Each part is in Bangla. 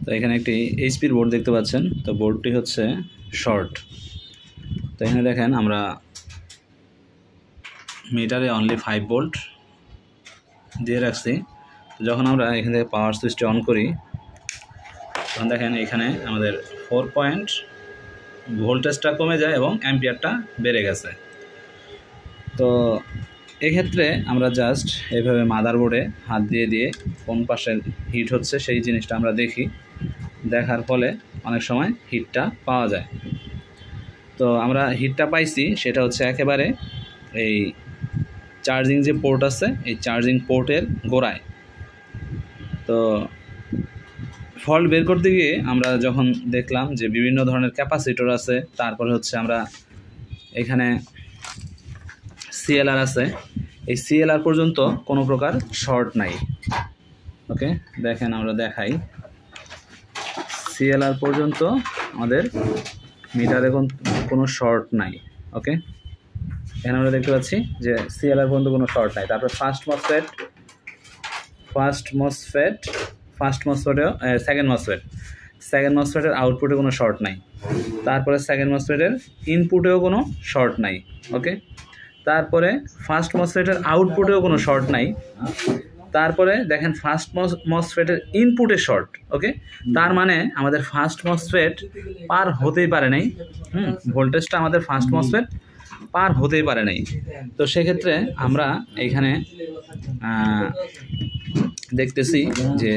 তো এখানে একটি এইচপির বোর্ড দেখতে পাচ্ছেন। তো বোর্ডটি হচ্ছে শর্ট। তো এখানে দেখেন আমরা মিটারে অনলি 5 ভোল্ট দিয়ে রাখছি। যখন আমরা এখান থেকে পাওয়ার সুইচটি অন করি তখন দেখেন এখানে আমাদের 4 পয়েন্ট ভোল্টেজটা কমে যায় এবং অ্যাম্পিয়ারটা বেড়ে গেছে। তো এক্ষেত্রে আমরা জাস্ট এইভাবে মাদারবোর্ডে হাত দিয়ে দিয়ে কোন পাশে হিট হচ্ছে সেই জিনিসটা আমরা দেখি, দেখার ফলে অনেক সময় হিটটা পাওয়া যায়। তো আমরা হিটটা পাইছি সেটা হচ্ছে একেবারে এই চার্জিং যে পোর্ট আছে এই চার্জিং পোর্টের গোড়ায়। তো ফল্ট বের করতে গিয়ে আমরা যখন দেখলাম যে বিভিন্ন ধরনের ক্যাপাসিটর আছে, তারপরে হচ্ছে আমরা এখানে সিএলআর আছে, এই সিএলআর পর্যন্ত কোনো প্রকার শর্ট নাই। ওকে, দেখেন আমরা দেখাই, সিএলআর পর্যন্ত আমাদের মিটারে কোনো শর্ট নাই। ওকে, এখানে আমরা দেখতে পাচ্ছি যে সিএলআর পর্যন্ত কোনো শর্ট নাই। তারপর ফার্স্ট মসফেটেও সেকেন্ড মসফেটের আউটপুটে কোনো শর্ট নাই। তারপরে সেকেন্ড মসফেটের ইনপুটেও কোনো শর্ট নাই। ওকে, তারপরে ফার্স্ট মসফেটের আউটপুটেও কোনো শর্ট নাই। তারপরে দেখেন ফার্স্ট মসফেটের ইনপুটে শর্ট। ওকে, তার মানে আমাদের ফার্স্ট মসফেট পার হতেই পারে নাই, ভোল্টেজটা আমাদের ফার্স্ট মসফেট পার হতেই পারে নাই। তো সেক্ষেত্রে আমরা এইখানে দেখতেছি যে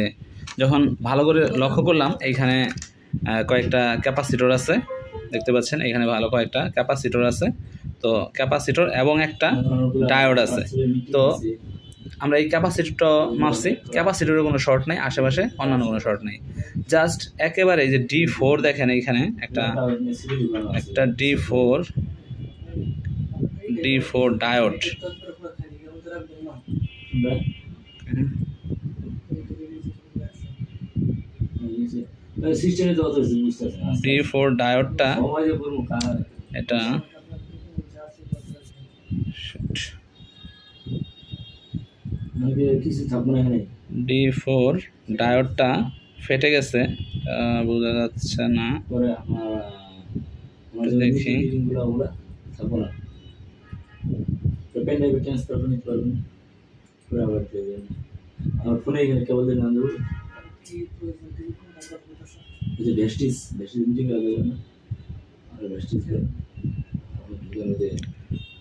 যখন ভালো করে লক্ষ্য করলাম এইখানে কয়েকটা ক্যাপাসিটর আছে, দেখতে পাচ্ছেন এখানে ভালো কয়েকটা ক্যাপাসিটর আছে। তো ক্যাপাসিটর এবং একটা ডায়োড আছে। তো আমরা এই ক্যাপাসিটরটা মাপছি, ক্যাপাসিটরের কোনো শর্ট নাই, আশেপাশে অন্যান্য কোনো শর্ট নেই। জাস্ট একেবারে এই যে D4 দেখেন এইখানে একটা D4 ডায়োড, D4 ডায়োডটা এটা D4 ডায়োডটা ফেটে গেছে, বোঝা যাচ্ছে না, দেখি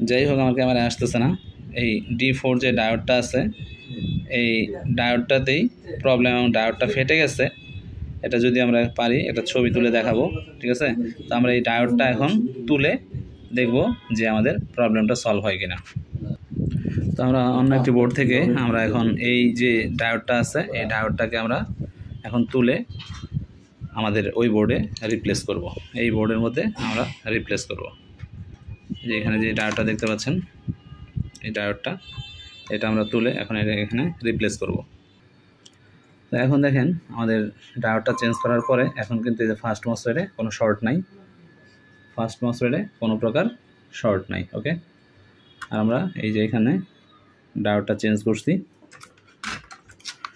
যাই হোক আমার ক্যামেরায় আসতেছে না। এই D4 যে ডায়োডটা আছে এই ডায়োডটাতেই প্রবলেম এবং ডায়োডটা ফেটে গেছে। এটা যদি আমরা পারি একটা ছবি তুলে দেখাবো, ঠিক আছে? তো আমরা এই ডায়োডটা এখন তুলে দেখব যে আমাদের প্রবলেমটা সলভ হয় কিনা। তো আমরা অন্য একটি বোর্ড থেকে আমরা এখন এই যে ডায়োডটা আছে এই ডায়োডটাকে আমরা এখন তুলে আমাদের ওই বোর্ডে রিপ্লেস করব। এই বোর্ডের মধ্যে আমরা রিপ্লেস করব। যে এখানে যে ডায়োডটা দেখতে পাচ্ছেন এই ডায়োডটা, এটা আমরা তুলে এখন এখানে রিপ্লেস করব। তো এখন দেখেন আমাদের ডায়োডটা চেঞ্জ করার পরে এখন কিন্তু এই যে ফার্স্ট মসফেটে কোনো শর্ট নাই, ফার্স্ট মসফেটে কোনো প্রকার শর্ট নাই। ওকে, আর আমরা এই যে এখানে ডায়োডটা চেঞ্জ করছি,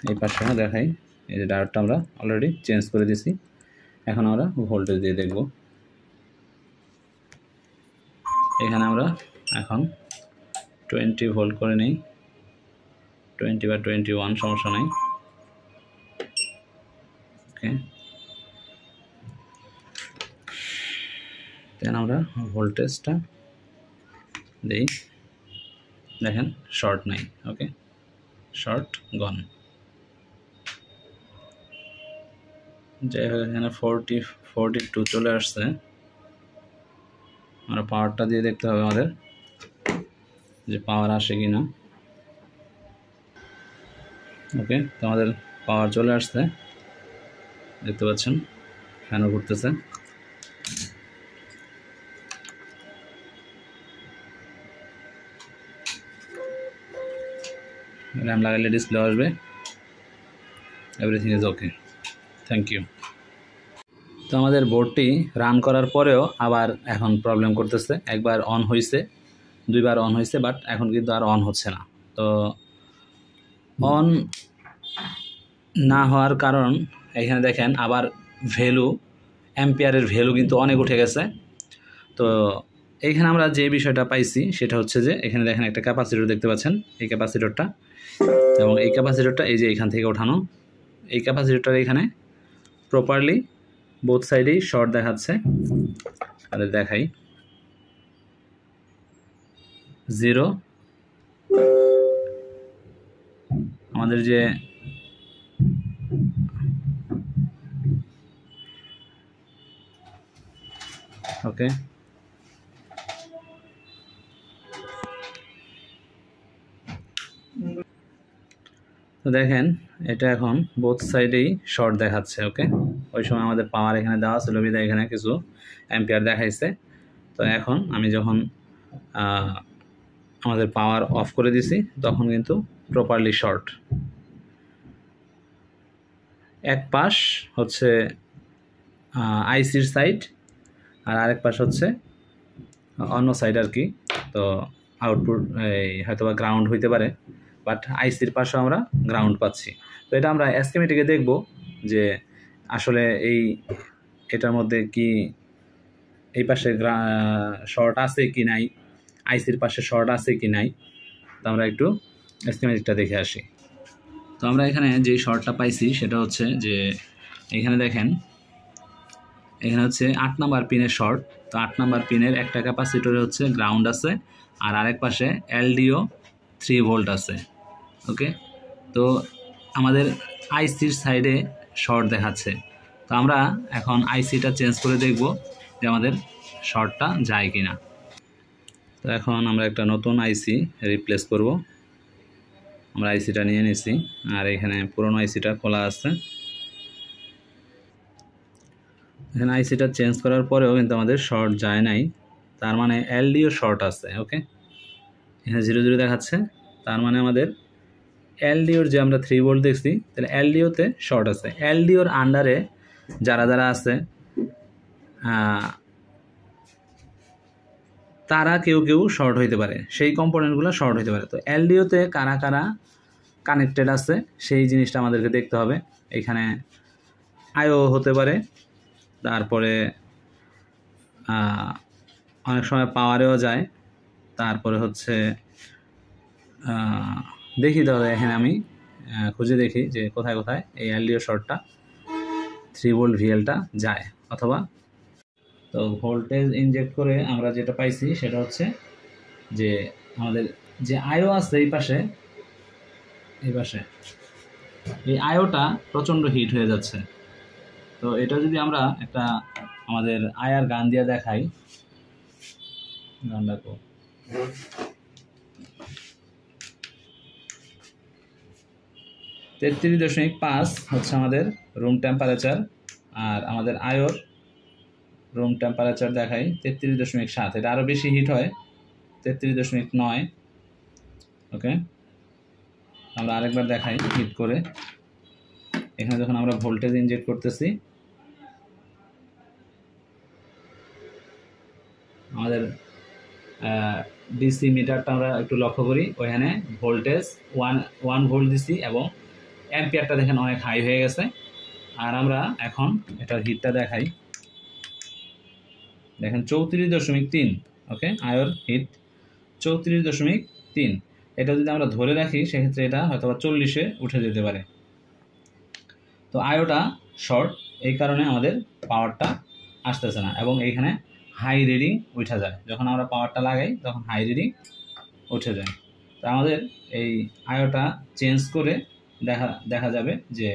এই পাশে দেখাই, এই যে ডায়োডটা আমরা অলরেডি চেঞ্জ করে দিয়েছি। এখন আমরা ভোল্টেজ দিয়ে দেখব। এখানে আমরা এখন 20 ভোল্ট করে নিই, 20 বা 21 সমস্যা নাই। ওকে, দেন আমরা ভোল্টেজটা দিই, দেখেন শর্ট নাই। ওকে, শর্ট গন। যাই হোক এখানে 42 চলে আসছে। আমরা পাওয়ারটা দিয়ে দেখতে হবে আমাদের যে পাওয়ার আসে কি না। ওকে, তো আমাদের পাওয়ার চলে আসছে, দেখতে পাচ্ছেন ফ্যানও ঘুরতেছে। র্যাম লাগালে ডিসপ্লে আসবে। Everything is okay, thank you. তো আমাদের বোর্ডটি রান করার পরেও আবার এখন প্রবলেম করতেছে। একবার অন হয়েছে, দুইবার অন হয়েছে, বাট এখন কিন্তু আর অন হচ্ছে না। তো অন না হওয়ার কারণ এইখানে দেখেন আবার ভ্যালু, অ্যাম্পিয়ারের ভ্যালু কিন্তু অনেক উঠে গেছে। তো এইখানে আমরা যে বিষয়টা পাইছি সেটা হচ্ছে যে এখানে দেখেন একটা ক্যাপাসিটর দেখতে পাচ্ছেন, এই ক্যাপাসিটরটা এবং এই ক্যাপাসিটরটা এই যে এখান থেকে ওঠানো, এই ক্যাপাসিটরটার এখানে প্রপারলি বোথ সাইডেই শর্ট দেখাচ্ছে। তাহলে দেখাই 0 আমাদের যে ওকে তো দেখেন এটা এখন বোথ সাইডেই শর্ট দেখাচ্ছে। ওকে, ওই সময় আমাদের পাওয়ার এখানে দেওয়া ছিল বিধায় এখানে কিছু অ্যাম্পিয়ার দেখাইছে। তো এখন আমি যখন আমাদের পাওয়ার অফ করে দিছি তখন কিন্তু প্রপারলি শর্ট। এক পাশ হচ্ছে আইসির সাইড আর আরেক পাশ হচ্ছে অন্য সাইড আর কি। তো আউটপুট হয়তো বা গ্রাউন্ড হইতে পারে, বাট আইসির পাশে আমরা গ্রাউন্ড পাচ্ছি। তো এটা আমরা স্কিমেটিকে দেখব যে আসলে এটার মধ্যে কি এই পাশে শর্ট আছে কি নাই, আইসির পাশে শর্ট আছে কি নাই। তো আমরা একটু স্কিমেটিকটা দেখে আসি। তো আমরা এখানে যে শর্টটা পাইছি সেটা হচ্ছে যে এখানে দেখেন, এখানে হচ্ছে 8 নাম্বার পিনের শর্ট। তো 8 নাম্বার পিনের একটা ক্যাপাসিটরে হচ্ছে গ্রাউন্ড আছে আর আরেক পাশে এলডিও 3 ভোল্ট আছে। ওকে, তো আমাদের আইসির সাইডে শর্ট দেখাচ্ছে। তো আমরা এখন আইসিটা চেঞ্জ করে দেখব যে আমাদের শর্টটা যায় কি না। তো এখন আমরা একটা নতুন আইসি রিপ্লেস করব। আমরা আইসিটা নিয়ে নিছি আর এখানে পুরনো আইসিটা খোলা আছে। এখানে আইসিটা চেঞ্জ করার পরেও কিন্তু আমাদের শর্ট যায় নাই, তার মানে এলডিও শর্ট আছে। ওকে, এখানে 0 দেখাচ্ছে, তার মানে আমাদের এলডিওর যে আমরা 3 ভোল্ট দেখছি তাহলে এলডিওতে শর্ট আছে। এলডিওর আন্ডারে যারা যারা আছে তারা কেউ কেউ শর্ট হইতে পারে, সেই কম্পোনেন্টগুলো শর্ট হইতে পারে। তো এলডিওতে কারা কারা কানেক্টেড আছে সেই জিনিসটা আমাদেরকে দেখতে হবে। এখানে আইও হতে পারে, তারপরে অনেক সময় পাওয়ারেও যায়, তারপরে হচ্ছে দেখি তাহলে এখানে আমি খুঁজে দেখি যে কোথায় কোথায় এই এলডিও শর্টটা 3 ভোল্ট ভিএলটা যায়। অথবা তো ভোল্টেজ ইনজেক্ট করে আমরা যেটা পাইছি সেটা হচ্ছে যে আমাদের যে আইও আছে এই পাশে এই আইওটা প্রচণ্ড হিট হয়ে যাচ্ছে। তো এটা যদি আমরা একটা আমাদের আয়ার গান দিয়ে দেখাই, গানটা 33.5 হচ্ছে আমাদের রুম টেম্পারেচার, আর আমাদের আয়োর রুম টেম্পারেচার দেখাই 33.7। এটা আরও বেশি হিট হয় 33.9। ওকে, আমরা আরেকবার দেখাই হিট করে। এখানে যখন আমরা ভোল্টেজ ইনজেক্ট করতেছি আমাদের ডিসি মিটারটা আমরা একটু লক্ষ্য করি, ওইখানে ভোল্টেজ 1 ভোল্ট দিছি এবং অ্যাম্পিয়ারটা দেখেন অনেক হাই হয়ে গেছে। আর আমরা এখন এটার হিটটা দেখাই, দেখেন 34.3। ওকে, আয়োর হিট 34.3। এটা যদি আমরা ধরে রাখি সেক্ষেত্রে এটা হয়তো 40-এ উঠে যেতে পারে। তো আয়োটা শর্ট, এই কারণে আমাদের পাওয়ারটা আসতেছে না এবং এইখানে হাই রিডিং উঠে যায়। যখন আমরা পাওয়ারটা লাগাই তখন হাই রিডিং উঠে যায়। তো আমাদের এই আয়োটা চেঞ্জ করে দেখা যাবে যে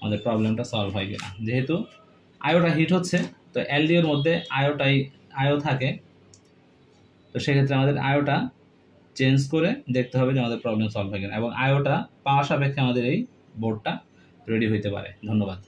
আমাদের প্রবলেমটা সলভ হয় কিনা। যেহেতু আয়োটা হিট হচ্ছে তো এলডিওর মধ্যে আয়ো থাকে, তো সেক্ষেত্রে আমাদের আয়োটা চেঞ্জ করে দেখতে হবে যে আমাদের প্রবলেম সলভ হয় কিনা এবং আয়োটা পাওয়ার সাপেক্ষে আমাদের এই বোর্ডটা রেডি হইতে পারে। ধন্যবাদ।